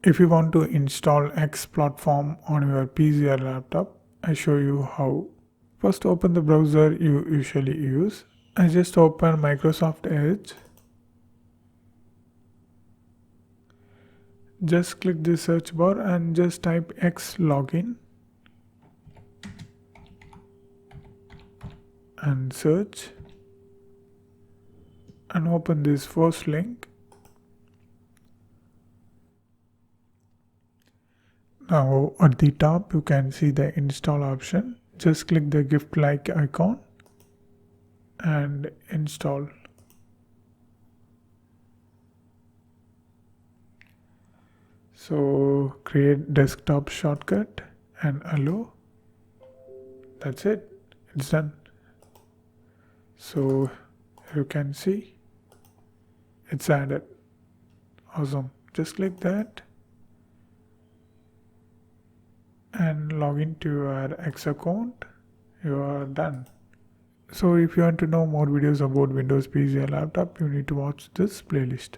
If you want to install X platform on your PC or laptop, I show you how. First open the browser you usually use. I just open Microsoft Edge. Just click the search bar and just type X login and search and open this first link. Now at the top you can see the install option. Just click the gift like icon and install. So create desktop shortcut and allow. That's it. It's done. So you can see it's added. Awesome. Just click that and log into your X account. You are done. So if you want to know more videos about Windows PC or laptop, you need to watch this playlist.